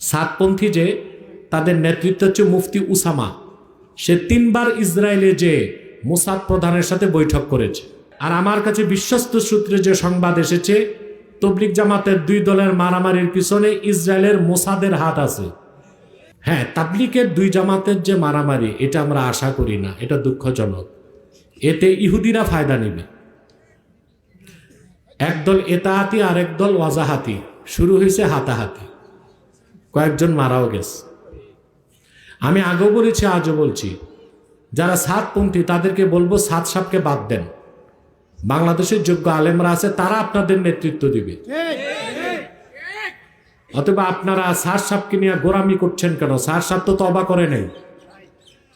সাতপন্থী যে তাদের নেতৃত্ব হচ্ছে মুফতি উসামা, সে 3 বার ইসরায়েলে যে মোসাদ প্রধানের সাথে বৈঠক করেছে। আর আমার কাছে বিশ্বস্ত সূত্রে যে সংবাদ এসেছে, তবলিগ জামাতের 2 দলের মারামারির পিছনে ইসরায়েলের মোসাদের হাত আছে। হ্যাঁ, তাবলিগের 2 জামাতের যে মারামারি, এটা আমরা আশা করি না, এটা দুঃখজনক। এতে ইহুদিরা ফায়দা নেবে। একদল এতাহাতি আর একদল ওয়াজাহাতি, শুরু হয়েছে হাতাহাতি, কয়েকজন মারাও গেছে। আমি আগেও বলেছি, আজও বলছি, যারা সাতপন্থী তাদেরকে বলবো সাত সাপকে বাদ দেন। বাংলাদেশের যোগ্য আলেমরা আছে, তারা আপনাদের নেতৃত্ব দিবে। অথবা আপনারা সার সাপকে নিয়ে গোরামি করছেন কেন? সার সাপ তো তওবা করে নেই।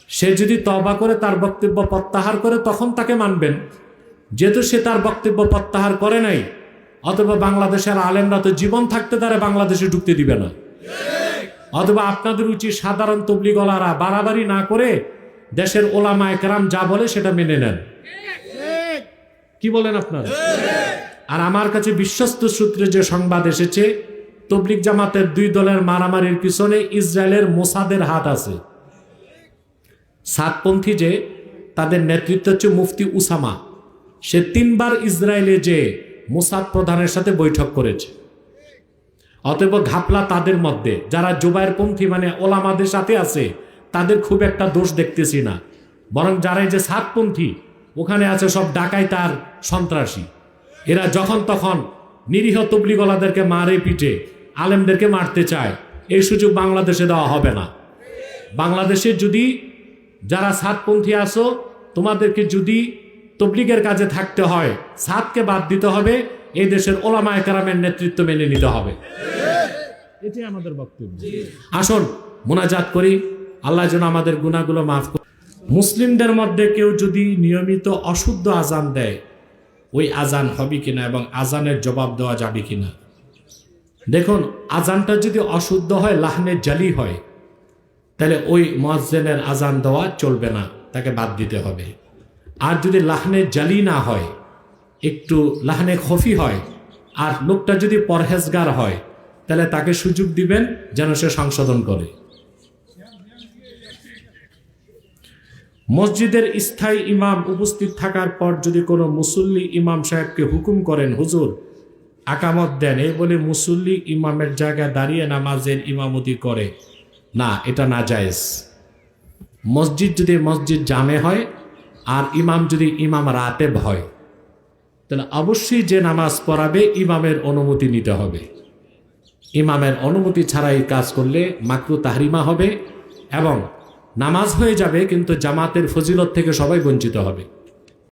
সে যদি তওবা করে তার বক্তব্য প্রত্যাহার করে তখন তাকে মানবেন। যেহেতু সে তার বক্তব্য প্রত্যাহার করে নাই, অথবা বাংলাদেশের আলেমরা তো জীবন থাকতে তারা বাংলাদেশে ঢুকতে দিবে না। অথবা আপনাদের উচিত সাধারণ তবলিগলারা বাড়াবাড়ি না করে দেশের ওলামা একরাম যা বলে সেটা মেনে নেন। কি বলেন আপনারা? আর আমার কাছে বিশ্বস্ত সূত্রে যে সংবাদ এসেছে, তবলিগ জামাতের 2 দলের মারামারির পিছনে ইসরায়েলের মোসাদের হাত আছে। সাতপন্থী যে তাদের নেতৃত্ব হচ্ছে মুফতি উসামা, সে 3 বার ইসরায়েলে যে মোসাদ প্রধানের সাথে বৈঠক করেছে। অতএব ঘাপলা তাদের মধ্যে, যারা জুবায়েরপন্থী মানে ওলামাদের সাথে আছে, তাদের খুব একটা দোষ দেখতেছি না। বরং যারা এই যে সাতপন্থী, ওখানে আছে সব ডাকাইত আর সন্ত্রাসী। এরা যখন তখন নিরীহ তবলিগলাদেরকে মারে পিটে আলেমদেরকে মারতে চায়। এই সুযোগ বাংলাদেশে দেওয়া হবে না। বাংলাদেশে যদি যারা সাতপন্থী আছো, তোমাদেরকে যদি তবলিগের কাজে থাকতে হয়, সাতকে বাদ দিতে হবে, এই দেশের ওলামা একরামের নেতৃত্ব মেনে নিতে হবে। এটাই আমাদের বক্তব্য। আসুন মুনাজাত করি, আল্লাহ যেন আমাদের গুনাহগুলো মাফ করে। মুসলিমদের মধ্যে কেউ যদি নিয়মিত অশুদ্ধ আজান দেয়, ওই আজান হবে কিনা এবং আজানের জবাব দেওয়া যাবে কিনা। দেখুন, আজানটা যদি অশুদ্ধ হয়, লাহনে জালি হয়, তাহলে ওই মুয়াজ্জিনের আজান দেওয়া চলবে না, তাকে বাদ দিতে হবে। আর যদি লাহনে জালি না হয়, একটু লাহনে খফি হয়, আর লোকটা যদি পরহেজগার হয়, তাহলে তাকে সুযোগ দিবেন যেন সে সংশোধন করে। মসজিদের স্থায়ী ইমাম উপস্থিত থাকার পর যদি কোনো মুসল্লি ইমাম সাহেবকে হুকুম করেন, হুজুর আকামত দেন, এই বলে মুসল্লি ইমামের জায়গায় দাঁড়িয়ে নামাজের ইমামতি করে, না, এটা নাজায়েজ। মসজিদ যদি মসজিদ জামে হয় আর ইমাম যদি ইমাম রাতেব হয়, তাহলে অবশ্যই যে নামাজ পড়াবে ইমামের অনুমতি নিতে হবে। ইমামের অনুমতি ছাড়াই কাজ করলে মাকরু তাহরিমা হবে এবং নামাজ হয়ে যাবে, কিন্তু জামাতের ফজিলত থেকে সবাই বঞ্চিত হবে।